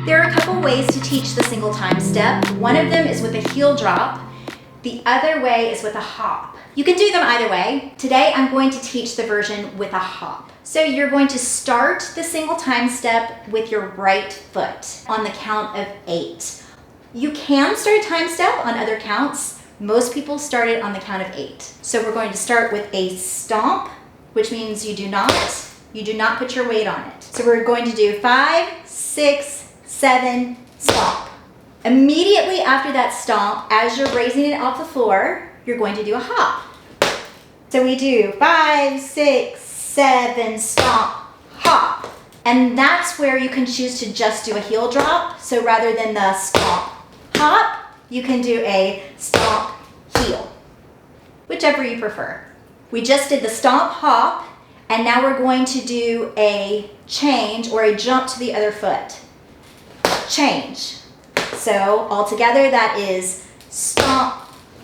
There are a couple ways to teach the single time step. One of them is with a heel drop. The other way is with a hop. You can do them either way. Today I'm going to teach the version with a hop. So you're going to start the single time step with your right foot on the count of 8. You can start a time step on other counts. Most people start it on the count of 8. So we're going to start with a stomp, which means you do not put your weight on it. So we're going to do 5, 6, 7, stomp. Immediately after that stomp, as you're raising it off the floor, you're going to do a hop. So we do 5, 6, 7, stomp, hop. And that's where you can choose to just do a heel drop. So rather than the stomp, hop, you can do a stomp, heel, whichever you prefer. We just did the stomp, hop, and now we're going to do a change or a jump to the other foot. Change. So all together that is stomp,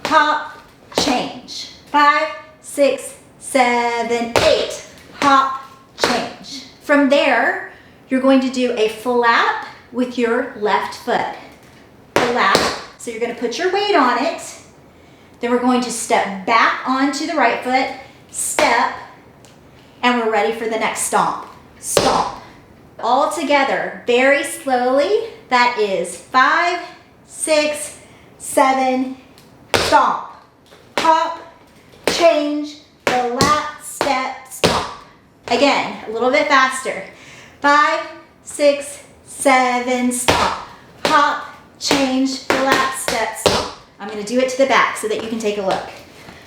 hop, change. 5, 6, 7, 8, hop, change. From there, you're going to do a flap with your left foot. Flap. So you're going to put your weight on it. Then we're going to step back onto the right foot, step, and we're ready for the next stomp. Stomp. All together, very slowly, that is 5, 6, 7, stomp, hop, change, flap, step, stomp. Again, a little bit faster. 5, 6, 7, stomp, hop, change, flap, step, stomp. I'm going to do it to the back so that you can take a look.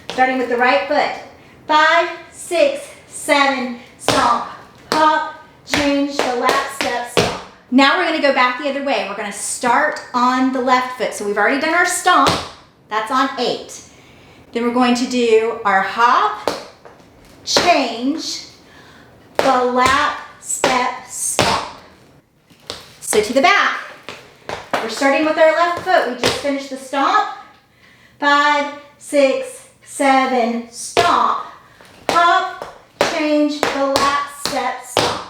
Starting with the right foot. 5, 6, 7, stomp, hop, change, flap, step, stomp. Now we're going to go back the other way. We're going to start on the left foot. So we've already done our stomp. That's on 8. Then we're going to do our hop, change, flap, step, stomp. So to the back. We're starting with our left foot. We just finished the stomp. 5, 6, 7, stomp, hop, change, flap, step, stomp.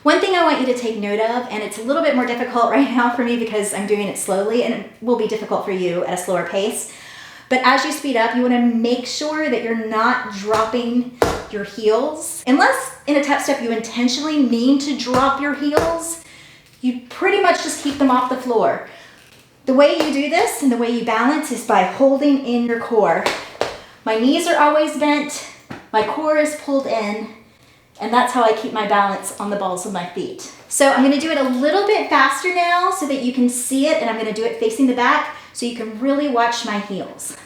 One thing I want you to take note of, and it's a little bit more difficult right now for me because I'm doing it slowly, and it will be difficult for you at a slower pace. But as you speed up, you want to make sure that you're not dropping your heels. Unless in a tap step you intentionally mean to drop your heels, you pretty much just keep them off the floor. The way you do this and the way you balance is by holding in your core. My knees are always bent, my core is pulled in, and that's how I keep my balance on the balls of my feet. So I'm gonna do it a little bit faster now so that you can see it, and I'm gonna do it facing the back so you can really watch my heels.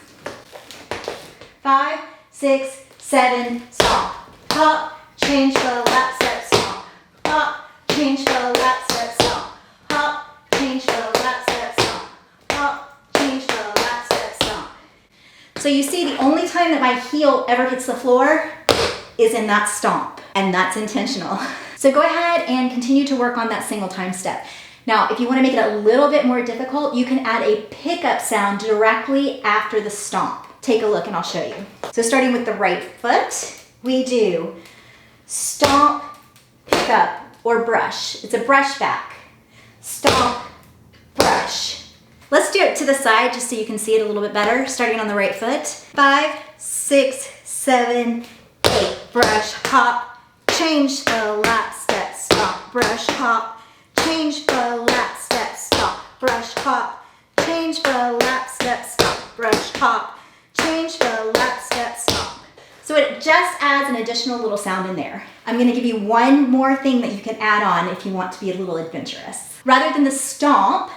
5, 6, 7, stomp, hop, change, flap, step, stomp, hop, change, flap, step, stomp, hop, change, flap, step, stomp, hop, change, flap, step, stomp. So you see the only time that my heel ever hits the floor is in that stomp. And that's intentional. So go ahead and continue to work on that single time step. Now, if you want to make it a little bit more difficult, you can add a pickup sound directly after the stomp. Take a look and I'll show you. So starting with the right foot, we do stomp, pickup, or brush. It's a brush back. Stomp, brush. Let's do it to the side just so you can see it a little bit better. Starting on the right foot. 5, 6, 7, 8. Brush, hop, change, flap, step, stomp, brush, hop, change, flap, step, stomp, brush, hop, change, flap, step, stomp, brush, hop, change, flap, step, stomp. So it just adds an additional little sound in there. I'm going to give you one more thing that you can add on if you want to be a little adventurous. Rather than the stomp,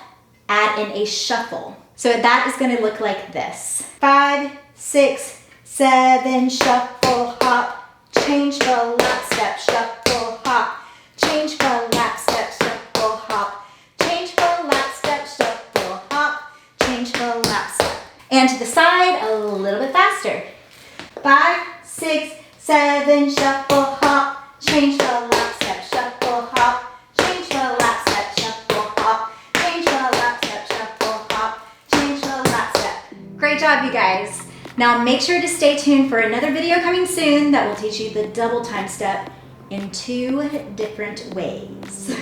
add in a shuffle. So that is going to look like this. 5, 6, 7, shuffle, hop, change, flap, step, shuffle, hop, change, flap, step, shuffle, hop, change, flap, step, shuffle, hop, change, flap, step. And to the side, a little bit faster. 5, 6, 7, shuffle, hop, change, flap, step, shuffle, hop, change, flap, step, shuffle, hop, change, flap, step, shuffle, hop, change, flap, step. Great job, you guys. Now make sure to stay tuned for another video coming soon that will teach you the double time step in 2 different ways.